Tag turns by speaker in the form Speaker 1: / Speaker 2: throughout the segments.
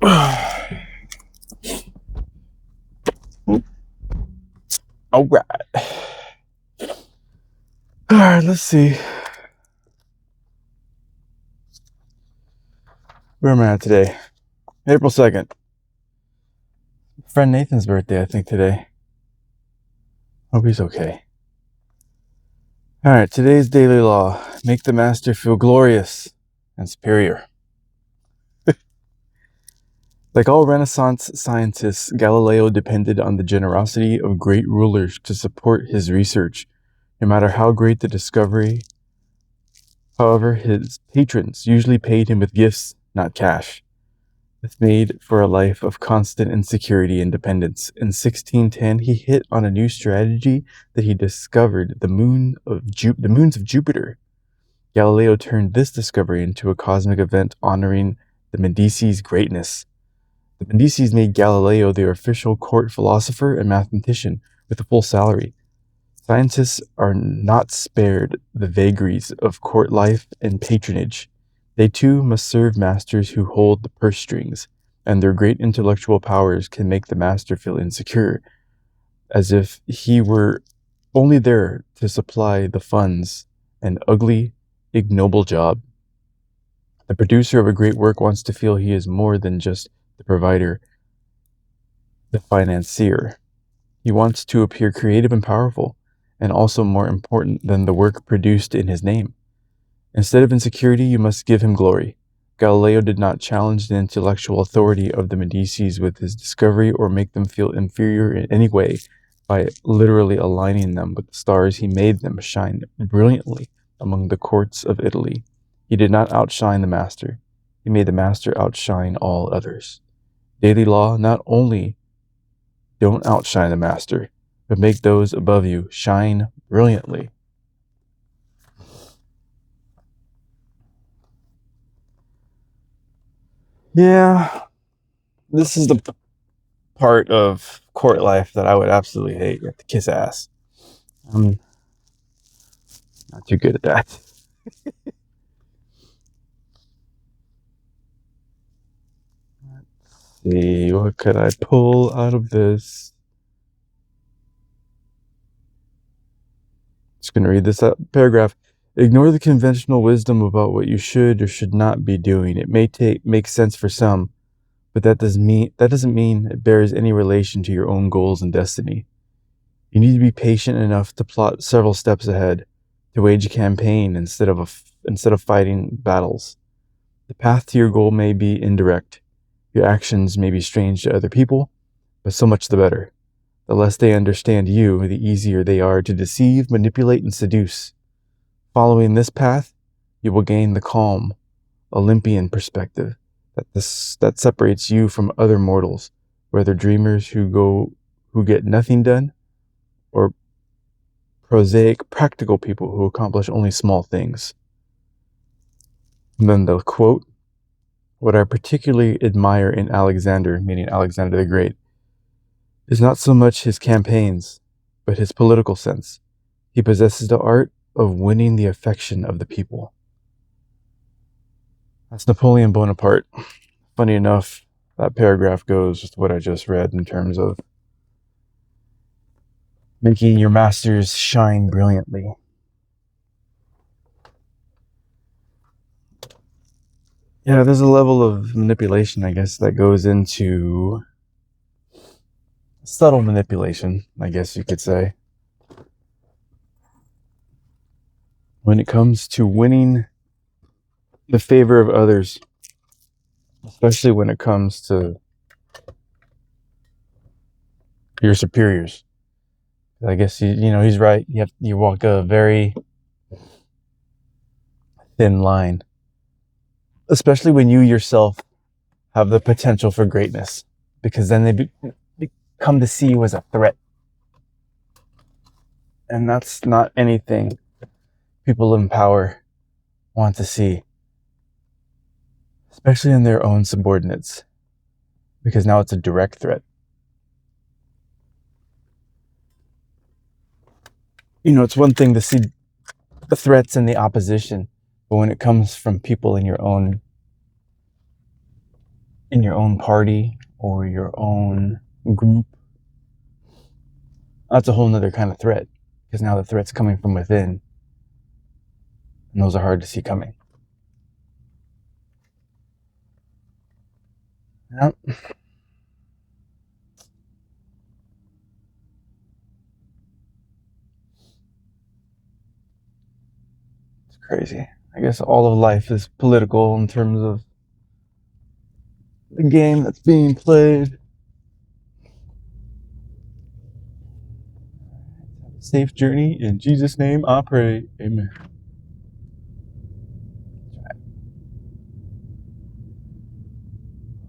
Speaker 1: All right. All right, let's see. Where am I at today? April 2nd. Friend Nathan's birthday, I think, today. Hope he's okay. All right, today's daily law. Make the master feel glorious and superior. Like all Renaissance scientists, Galileo depended on the generosity of great rulers to support his research. No matter how great the discovery, however, his patrons usually paid him with gifts, not cash. This made for a life of constant insecurity and dependence. In 1610, he hit on a new strategy that he discovered, the moons of Jupiter. Galileo turned this discovery into a cosmic event honoring the Medici's greatness. The Medicis made Galileo their official court philosopher and mathematician with a full salary. Scientists are not spared the vagaries of court life and patronage. They too must serve masters who hold the purse strings, and their great intellectual powers can make the master feel insecure, as if he were only there to supply the funds, an ugly, ignoble job. The producer of a great work wants to feel he is more than just the provider, the financier. He wants to appear creative and powerful, and also more important than the work produced in his name. Instead of insecurity, you must give him glory. Galileo did not challenge the intellectual authority of the Medicis with his discovery or make them feel inferior in any way by literally aligning them with the stars. He made them shine brilliantly among the courts of Italy. He did not outshine the master. He made the master outshine all others. Daily law: not only don't outshine the master, but make those above you shine brilliantly. Yeah, this is the part of court life that I would absolutely hate. You have to kiss ass. I'm not too good at that. Let's see, what could I pull out of this? Just going to read this paragraph. Ignore the conventional wisdom about what you should or should not be doing. It may make sense for some, but that doesn't mean it bears any relation to your own goals and destiny. You need to be patient enough to plot several steps ahead, to wage a campaign instead of fighting battles. The path to your goal may be indirect. Your actions may be strange to other people, but so much the better. The less they understand you, the easier they are to deceive, manipulate, and seduce. Following this path, you will gain the calm, Olympian perspective that separates you from other mortals, whether dreamers who get nothing done, or prosaic, practical people who accomplish only small things. And then the quote: what I particularly admire in Alexander, meaning Alexander the Great, is not so much his campaigns, but his political sense. He possesses the art of winning the affection of the people. That's Napoleon Bonaparte. Funny enough, that paragraph goes with what I just read in terms of making your masters shine brilliantly. Yeah, there's a level of manipulation, I guess, that goes into subtle manipulation, I guess you could say, when it comes to winning the favor of others, especially when it comes to your superiors. I guess he's right. You walk a very thin line, especially when you yourself have the potential for greatness, because then they come to see you as a threat, and that's not anything people in power want to see, especially in their own subordinates, because now it's a direct threat. It's one thing to see the threats in the opposition, but when it comes from people in your own in your own party or your own group, that's a whole nother kind of threat, because now the threat's coming from within, and those are hard to see coming. Yep. It's crazy. I guess all of life is political in terms of the game that's being played. Safe journey. In Jesus' name I pray. Amen.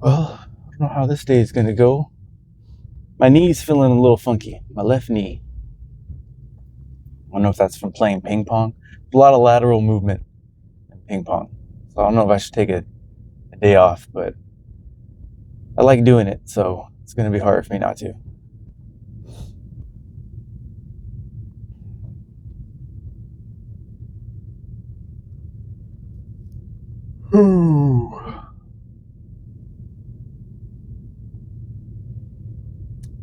Speaker 1: Well, I don't know how this day is going to go. My knee's feeling a little funky. My left knee. I don't know if that's from playing ping pong. There's a lot of lateral movement in ping pong. So I don't know if I should take a day off, but I like doing it, so it's going to be hard for me not to.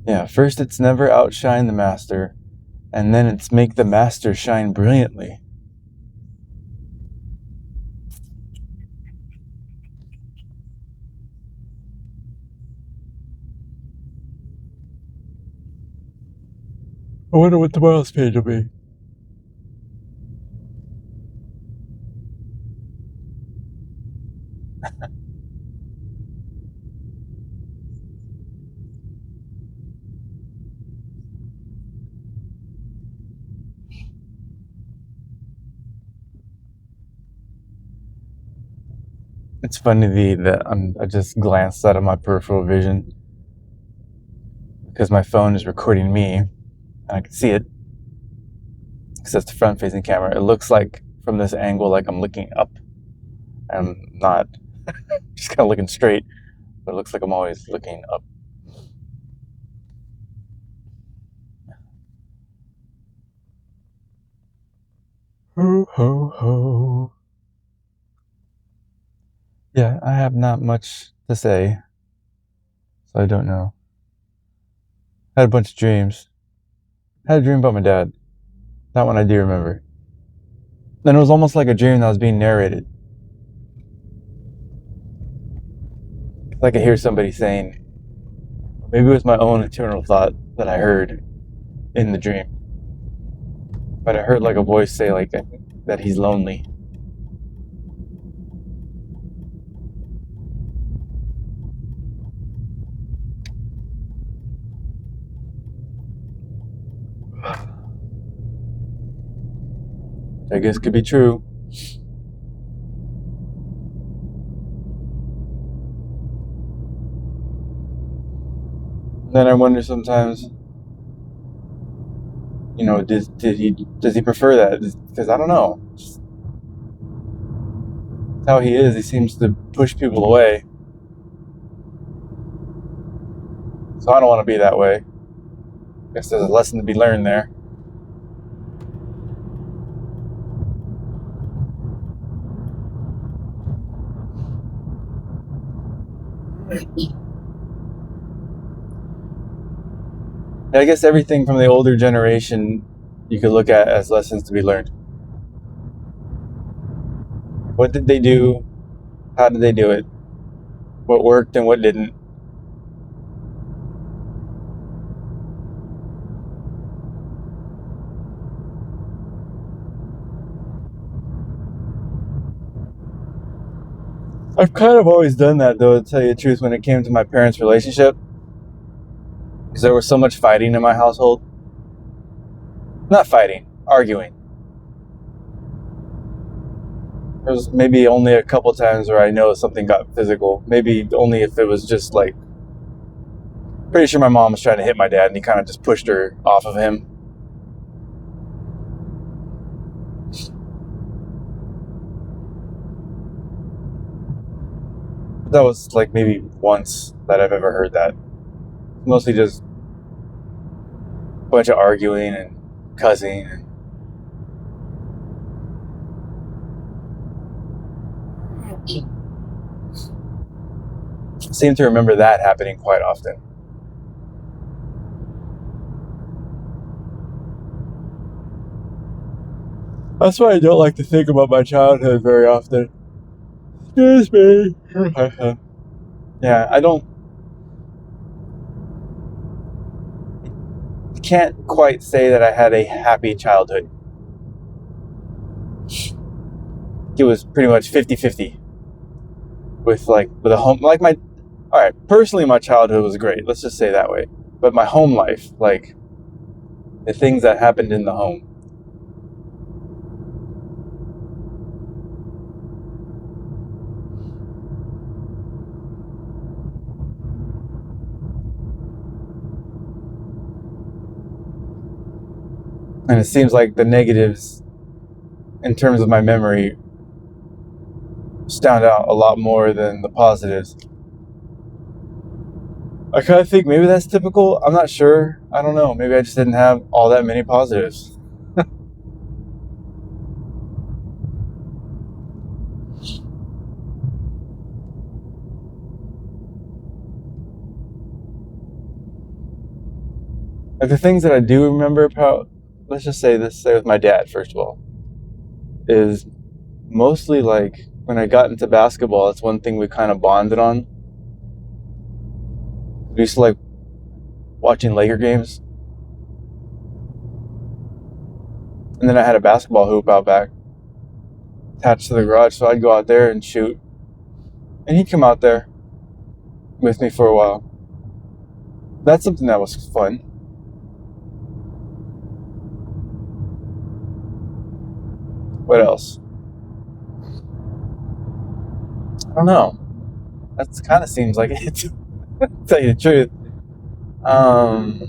Speaker 1: Yeah, first it's never outshine the master, and then it's make the master shine brilliantly. I wonder what tomorrow's page will be. It's funny that I just glanced out of my peripheral vision because my phone is recording me, and I can see it because it's the front-facing camera. It looks like from this angle like I'm looking up. I'm not just kind of looking straight, but it looks like I'm always looking up. Ho, ho, ho. Yeah, I have not much to say, so I don't know. I had a bunch of dreams. I had a dream about my dad. That one I do remember. Then it was almost like a dream that was being narrated. I could hear somebody saying, maybe it was my own internal thought that I heard in the dream. But I heard like a voice say like that he's lonely. I guess could be true. Then I wonder sometimes, does he prefer that? Because I don't know. Just how he is, he seems to push people away. So I don't want to be that way. I guess there's a lesson to be learned there. I guess everything from the older generation you could look at as lessons to be learned. What did they do? How did they do it? What worked and what didn't? I've kind of always done that, though, to tell you the truth, when it came to my parents' relationship. Because there was so much fighting in my household. Not fighting, arguing. There was maybe only a couple times where I know something got physical. Maybe only if it was just like, pretty sure my mom was trying to hit my dad and he kind of just pushed her off of him. That was like maybe once that I've ever heard that. Mostly just a bunch of arguing and cussing. seem to remember that happening quite often. That's why I don't like to think about my childhood very often. Excuse me. Yeah, I can't quite say that I had a happy childhood. It was pretty much 50-50 with a home, like my, all right, personally my childhood was great, let's just say that way. But my home life, like the things that happened in the home, and it seems like the negatives in terms of my memory stand out a lot more than the positives. I kind of think maybe that's typical. I'm not sure. I don't know. Maybe I just didn't have all that many positives. Like the things that I do remember about, let's just say with my dad, first of all, is mostly like when I got into basketball, it's one thing we kind of bonded on. We used to like watching Laker games. And then I had a basketball hoop out back attached to the garage, so I'd go out there and shoot. And he'd come out there with me for a while. That's something that was fun. What else? I don't know. That kind of seems like it, to tell you the truth. Other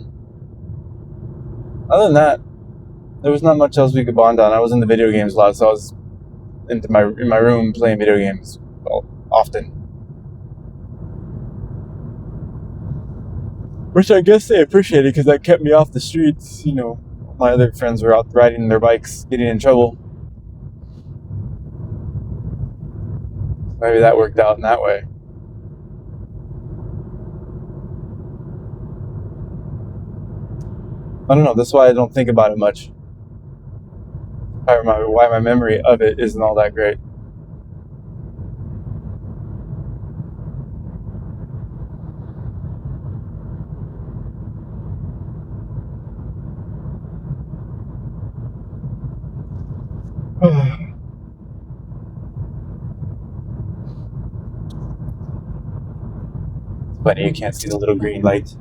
Speaker 1: than that, there was not much else we could bond on. I was in the video games a lot, so I was in my room playing video games often. Which I guess they appreciated because that kept me off the streets. You know, my other friends were out riding their bikes, getting in trouble. Maybe that worked out in that way. I don't know. That's why I don't think about it much. Why my memory of it isn't all that great. Funny, you can't see the little green light.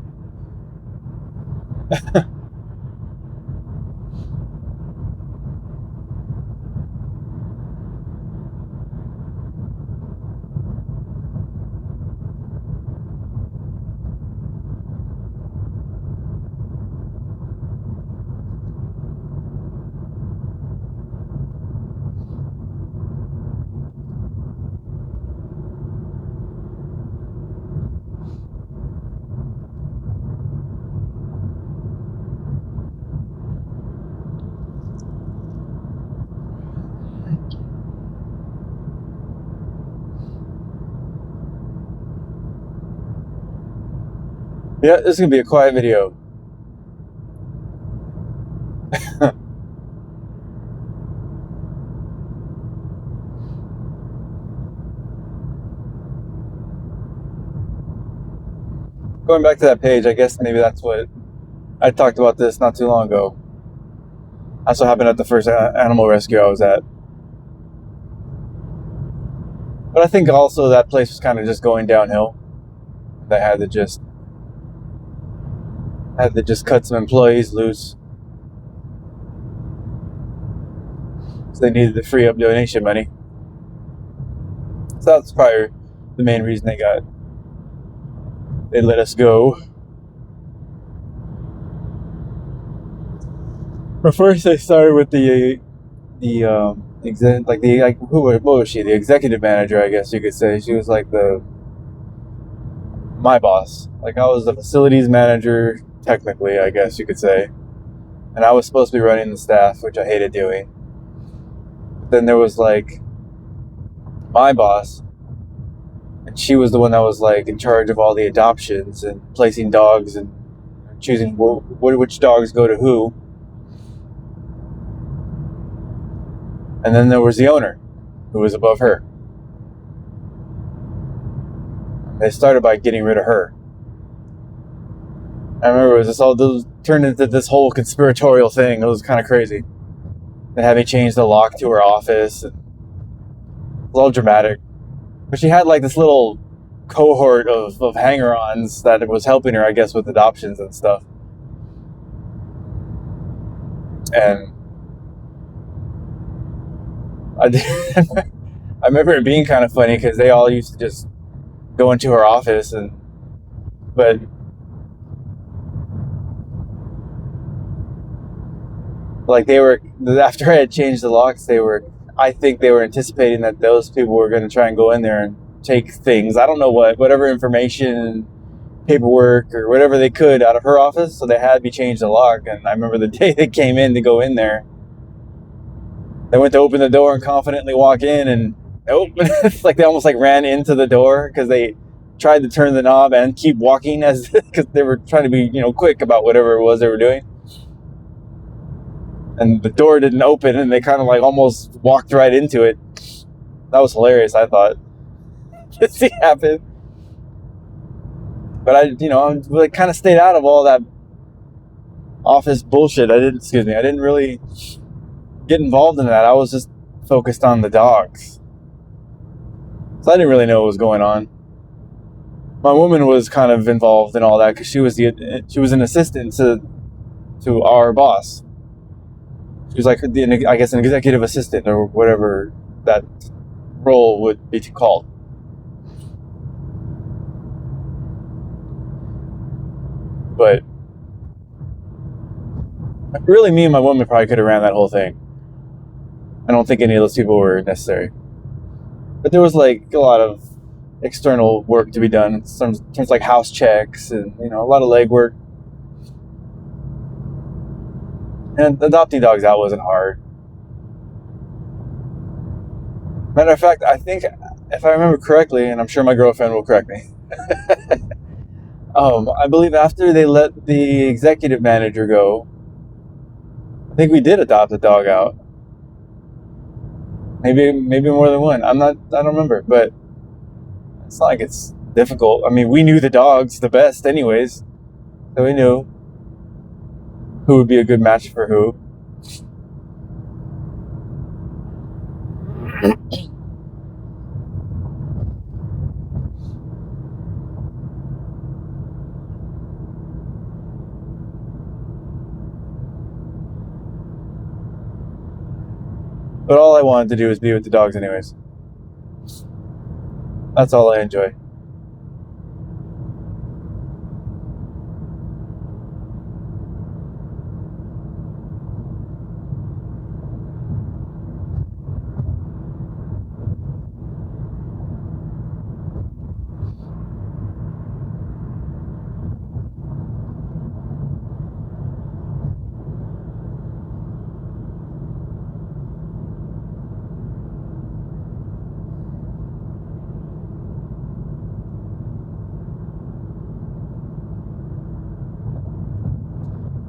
Speaker 1: Yeah, this is gonna be a quiet video. Going back to that page, I guess maybe that's what I talked about this not too long ago. That's what happened at the first animal rescue I was at. But I think also that place was kind of just going downhill. They had to just cut some employees loose. So they needed to free up donation money. So that's probably the main reason they let us go. But first they started with what was she? The executive manager, I guess you could say. She was like my boss. Like I was the facilities manager, technically, I guess you could say. And I was supposed to be running the staff, which I hated doing. But then there was like my boss, and she was the one that was like in charge of all the adoptions and placing dogs and choosing which dogs go to who. And then there was the owner, who was above her. They started by getting rid of her. I remember it was turned into this whole conspiratorial thing. It was kind of crazy. They had me change the lock to her office. And it was all dramatic. But she had like this little cohort of hanger-ons that was helping her, I guess, with adoptions and stuff. And I remember it being kind of funny because they all used to just go into her office, but like they were, after I had changed the locks, I think they were anticipating that those people were going to try and go in there and take things. I don't know whatever information, paperwork, or whatever they could out of her office. So they had me change the lock. And I remember the day they came in to go in there, they went to open the door and confidently walk in, and it's like they almost like ran into the door because they tried to turn the knob and keep walking because they were trying to be, quick about whatever it was they were doing. And the door didn't open, and they kind of like almost walked right into it. That was hilarious, I thought, to see happen. But I like kind of stayed out of all that office bullshit. I didn't really get involved in that. I was just focused on the dogs. So I didn't really know what was going on. My woman was kind of involved in all that because she was an assistant to our boss. She was like, I guess, an executive assistant or whatever that role would be called. But really, me and my woman probably could have ran that whole thing. I don't think any of those people were necessary. But there was like a lot of external work to be done in terms like house checks and a lot of legwork. And adopting dogs out wasn't hard. Matter of fact, I think, if I remember correctly, and I'm sure my girlfriend will correct me, I believe after they let the executive manager go, I think we did adopt a dog out. Maybe more than one. I don't remember, but it's not like it's difficult. I mean, we knew the dogs the best anyways, so we knew who would be a good match for who. But all I wanted to do was be with the dogs anyways. That's all I enjoy.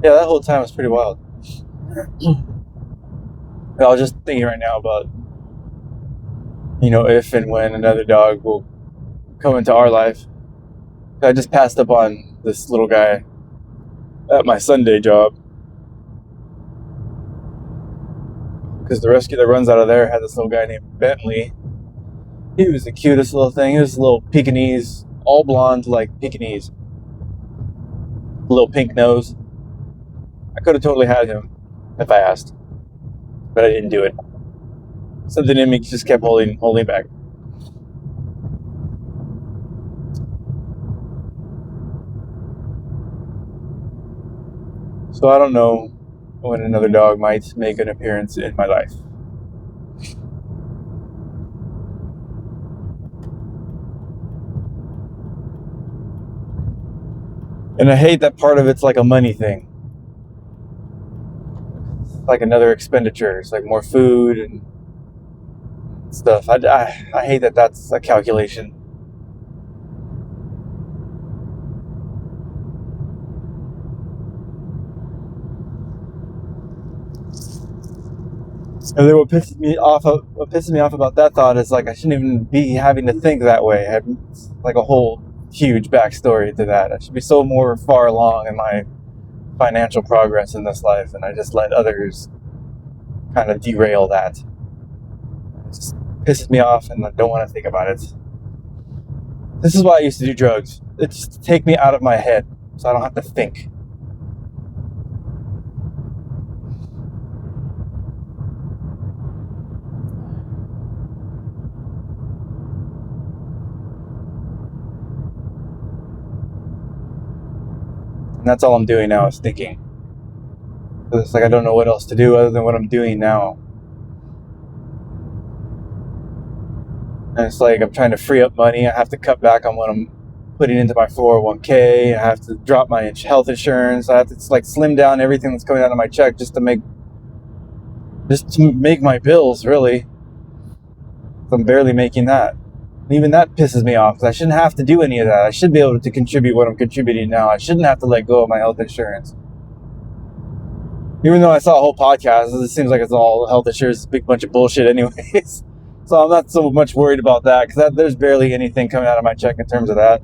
Speaker 1: Yeah, that whole time was pretty wild. I was just thinking right now about, if and when another dog will come into our life. I just passed up on this little guy at my Sunday job because the rescue that runs out of there had this little guy named Bentley. He was the cutest little thing. He was a little Pekingese, all blonde like Pekingese. A little pink nose. I could have totally had him if I asked, but I didn't do it. Something in me just kept holding back. So I don't know when another dog might make an appearance in my life. And I hate that part of it's like a money thing. It's like another expenditure. It's like more food and stuff. I hate that that's a calculation. And then what pisses me off about that thought is like I shouldn't even be having to think that way. I have like a whole huge backstory to that. I should be so more far along in my financial progress in this life, and I just let others kind of derail that. It just pisses me off, and I don't want to think about it. This is why I used to do drugs. It's just to take me out of my head, so I don't have to think. And that's all I'm doing now is thinking. It's like I don't know what else to do other than what I'm doing now. And it's like I'm trying to free up money. I have to cut back on what I'm putting into my 401k. I have to drop my health insurance. I have to like slim down everything that's coming out of my check just to make my bills, really. I'm barely making that. Even that pisses me off because I shouldn't have to do any of that. I should be able to contribute what I'm contributing now. I shouldn't have to let go of my health insurance. Even though I saw a whole podcast, it seems like it's all health insurance is a big bunch of bullshit anyways. So I'm not so much worried about that because there's barely anything coming out of my check in terms of that.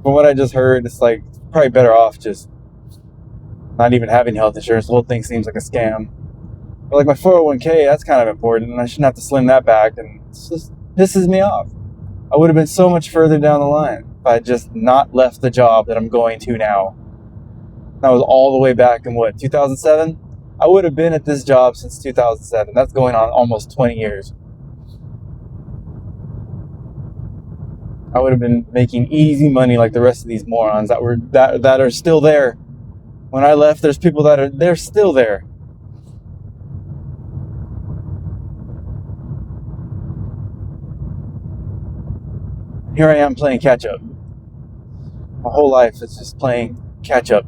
Speaker 1: From what I just heard, it's like probably better off just not even having health insurance. The whole thing seems like a scam. But like my 401k, that's kind of important, and I shouldn't have to slim that back, and it just pisses me off. I would have been so much further down the line if I had just not left the job that I'm going to now. That was all the way back in 2007? I would have been at this job since 2007. That's going on almost 20 years. I would have been making easy money like the rest of these morons that are still there. When I left, there's people they're still there. Here I am playing catch up. My whole life is just playing catch up.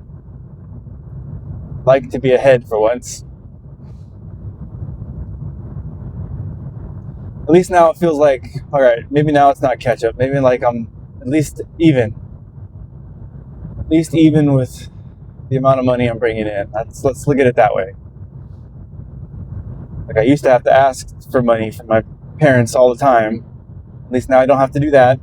Speaker 1: Like to be ahead for once. At least now it feels like, alright, maybe now it's not catch up. Maybe like I'm at least even. At least even with the amount of money I'm bringing in. Let's look at it that way. Like I used to have to ask for money from my parents all the time. At least now I don't have to do that.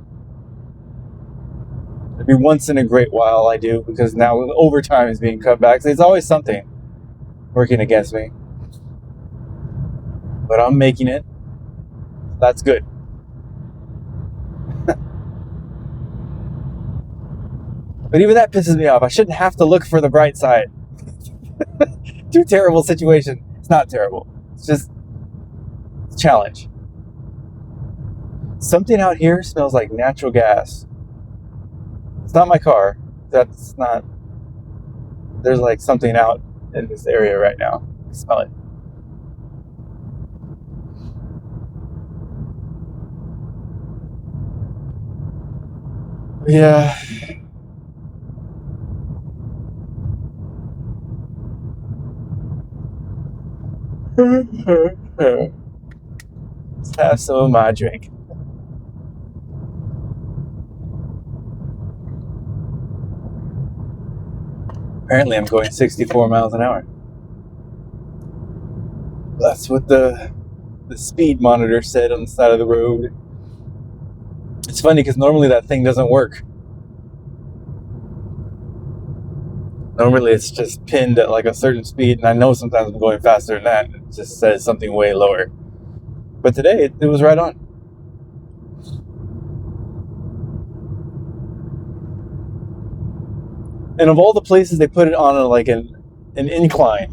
Speaker 1: Maybe once in a great while I do, because now overtime is being cut back. So it's always something working against me. But I'm making it. That's good. But even that pisses me off. I shouldn't have to look for the bright side. Too terrible situation. It's not terrible. It's just a challenge. Something out here smells like natural gas. It's not my car. That's not... There's like something out in this area right now. I smell it. Yeah. Let's have some of my drink. Apparently I'm going 64 miles an hour. That's what the speed monitor said on the side of the road. It's funny because normally that thing doesn't work. Normally it's just pinned at like a certain speed, and I know sometimes I'm going faster than that. It just says something way lower. But today it was right on. And of all the places they put it on an incline,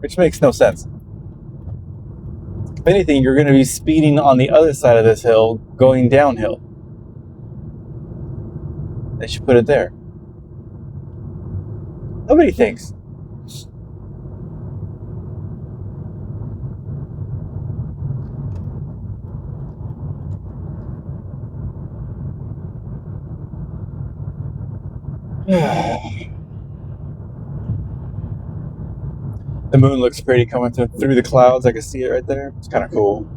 Speaker 1: which makes no sense. If anything, you're going to be speeding on the other side of this hill, going downhill. They should put it there. Nobody thinks. The moon looks pretty coming through the clouds. I can see it right there. It's kind of cool.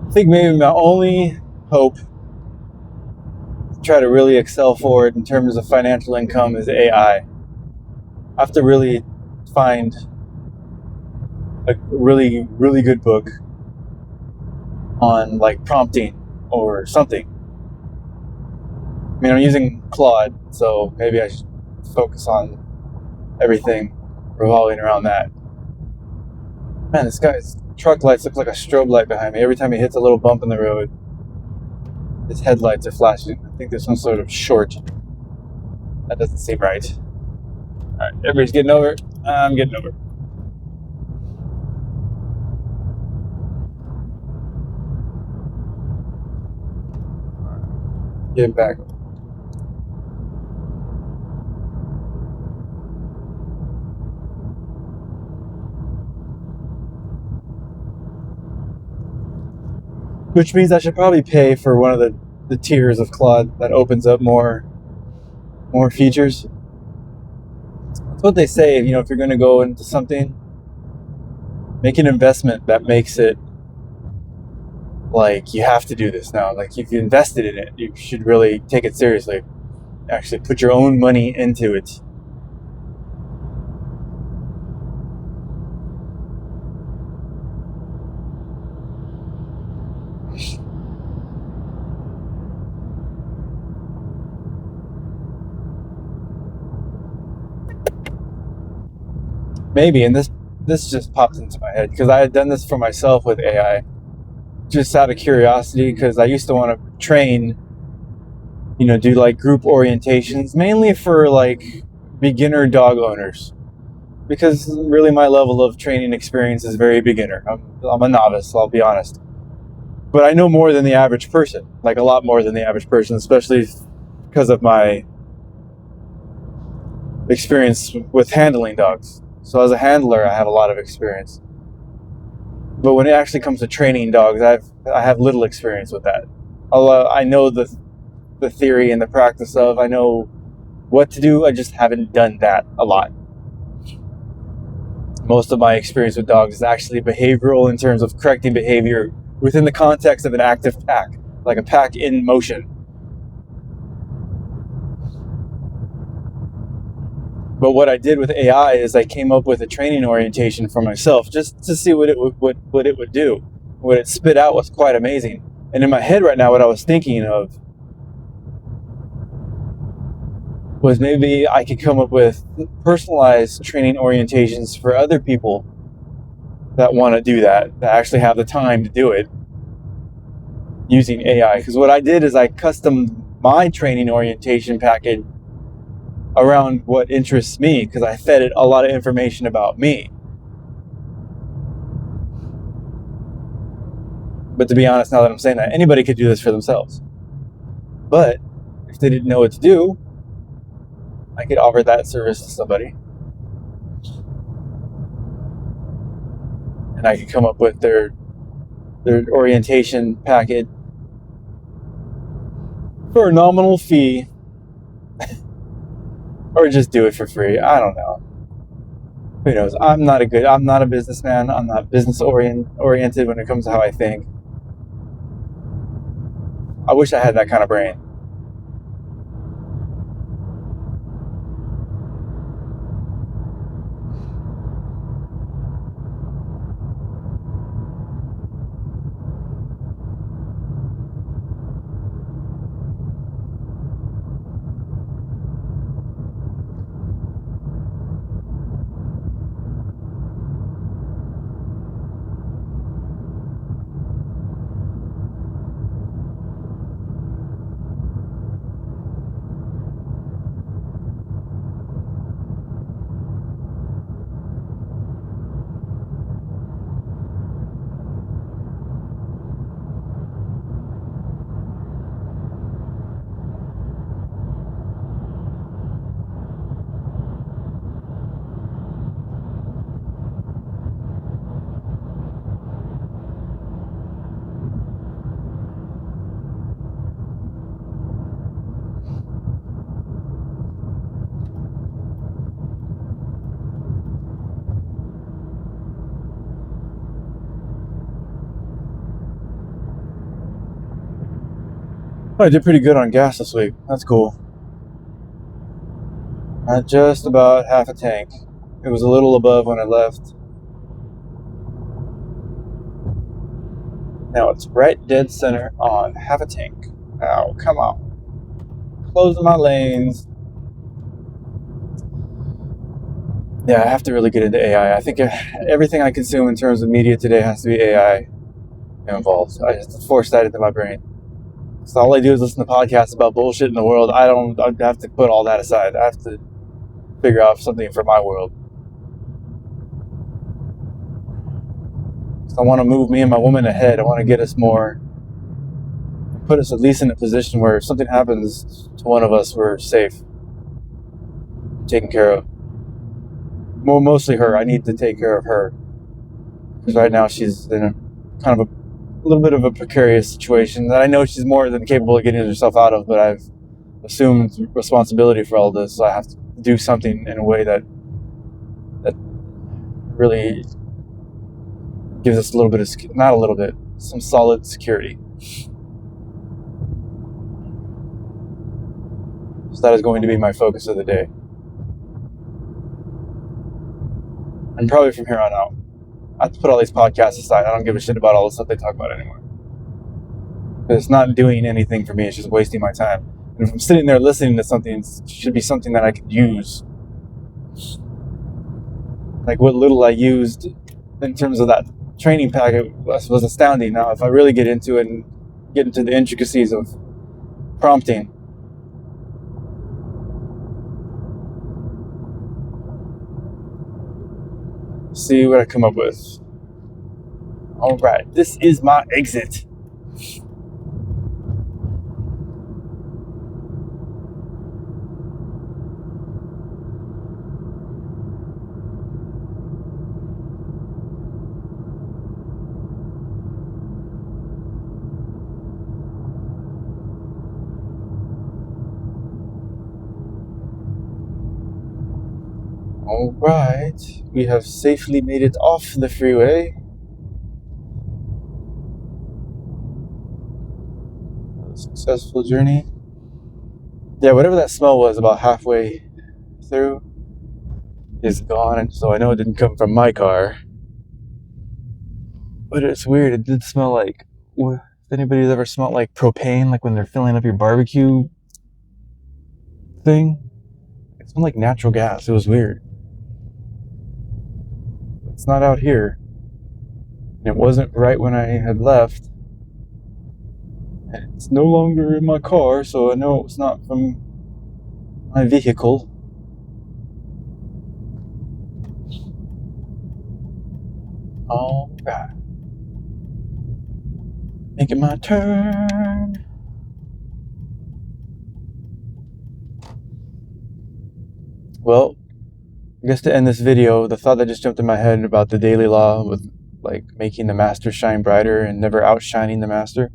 Speaker 1: I think maybe my only hope try to really excel for it in terms of financial income is AI. I have to really find a really, really good book on like prompting or something. I mean, I'm using Claude, so maybe I should focus on everything revolving around that. Man, this guy's truck lights look like a strobe light behind me. Every time he hits a little bump in the road, his headlights are flashing. I think there's some sort of short. That doesn't seem right. Alright, everybody's getting over. I'm getting over. Get back. Which means I should probably pay for one of the tiers of Claude that opens up more features. That's what they say, you know, if you're going to go into something, make an investment that makes it like you have to do this now. Like if you invested in it, you should really take it seriously. Actually put your own money into it. Maybe, and this just popped into my head because I had done this for myself with AI, just out of curiosity, because I used to want to train, you know, do like group orientations, mainly for like beginner dog owners, because really my level of training experience is very beginner. I'm a novice, I'll be honest, but I know more than the average person, like a lot more than the average person, especially because of my experience with handling dogs. So as a handler, I have a lot of experience. But when it actually comes to training dogs, I have little experience with that. Although I know the theory and the practice of, I know what to do. I just haven't done that a lot. Most of my experience with dogs is actually behavioral in terms of correcting behavior within the context of an active pack, like a pack in motion. But what I did with AI is I came up with a training orientation for myself just to see what it would do. What it spit out was quite amazing. And in my head right now, what I was thinking of was maybe I could come up with personalized training orientations for other people that want to do that actually have the time to do it using AI. Because what I did is I custom my training orientation package around what interests me, because I fed it a lot of information about me. But to be honest, now that I'm saying that, anybody could do this for themselves. But if they didn't know what to do, I could offer that service to somebody. And I could come up with their orientation packet for a nominal fee. Or just do it for free. I don't know. Who knows? I'm not a businessman. I'm not business oriented when it comes to how I think. I wish I had that kind of brain. I did pretty good on gas this week. That's cool. At just about half a tank. It was a little above when I left. Now it's right dead center on half a tank. Oh, come on. Closing my lanes. Yeah, I have to really get into AI. I think everything I consume in terms of media today has to be AI involved. I just force that into my brain. So all I do is listen to podcasts about bullshit in the world. I have to put all that aside. I have to figure out something for my world. So I want to move me and my woman ahead. I want to get us more, put us at least in a position where if something happens to one of us, we're safe, taken care of. Mostly her. I need to take care of her because right now she's in a kind of a little bit of a precarious situation that I know she's more than capable of getting herself out of, but I've assumed responsibility for all this, so I have to do something in a way that really gives us a little bit of, not a little bit, some solid security. So that is going to be my focus of the day. And probably from here on out. I have to put all these podcasts aside. I don't give a shit about all the stuff they talk about anymore. It's not doing anything for me. It's just wasting my time. And if I'm sitting there listening to something, it should be something that I could use. Like what little I used in terms of that training packet was astounding. Now, if I really get into it and get into the intricacies of prompting, see what I come up with. All right, this is my exit. All right, we have safely made it off the freeway. A successful journey. Yeah, whatever that smell was about halfway through is gone, and so I know it didn't come from my car. But it's weird, it did smell like, if anybody's ever smelled like propane, like when they're filling up your barbecue thing, it smelled like natural gas. It was weird. It's not out here. It wasn't right when I had left. And it's no longer in my car, so I know it's not from my vehicle. All right. Making my turn. Well, I guess to end this video, the thought that just jumped in my head about the daily law with like making the master shine brighter and never outshining the master.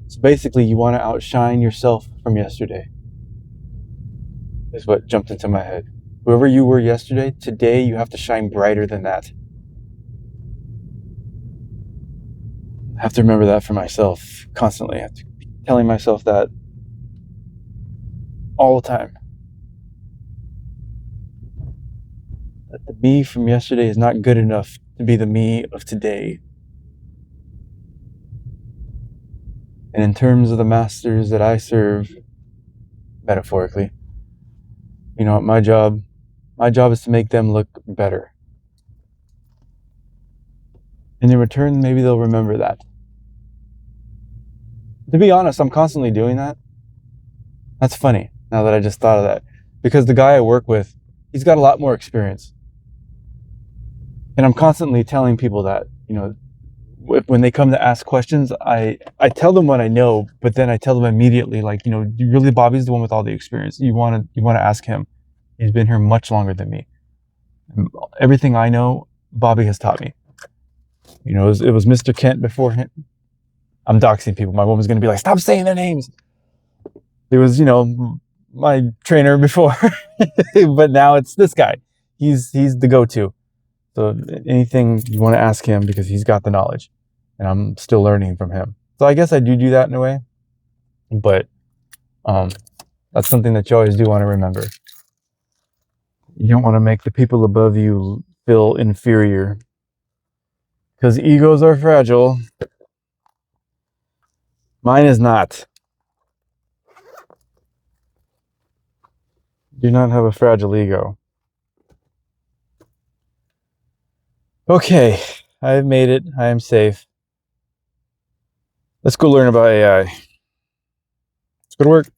Speaker 1: So basically, you want to outshine yourself from yesterday, is what jumped into my head. Whoever you were yesterday, today you have to shine brighter than that. I have to remember that for myself constantly. I have to be telling myself that all the time. That the me from yesterday is not good enough to be the me of today. And in terms of the masters that I serve, metaphorically, you know, my job is to make them look better. And in return, maybe they'll remember that. To be honest, I'm constantly doing that. That's funny, now that I just thought of that. Because the guy I work with, he's got a lot more experience. And I'm constantly telling people that, you know, when they come to ask questions, I tell them what I know, but then I tell them immediately, like, you know, really Bobby's the one with all the experience. You want to ask him. He's been here much longer than me. Everything I know, Bobby has taught me. You know, it was Mr. Kent before him. I'm doxing people. My woman's going to be like, stop saying their names. It was, you know, my trainer before, but now it's this guy. He's the go-to. So anything you want to ask him, because he's got the knowledge and I'm still learning from him. So I guess I do that in a way, but That's something that you always do want to remember. You don't want to make the people above you feel inferior, because egos are fragile. Mine is not. Do not have a fragile ego. Okay, I've made it. I am safe. Let's go learn about AI. Let's go to work.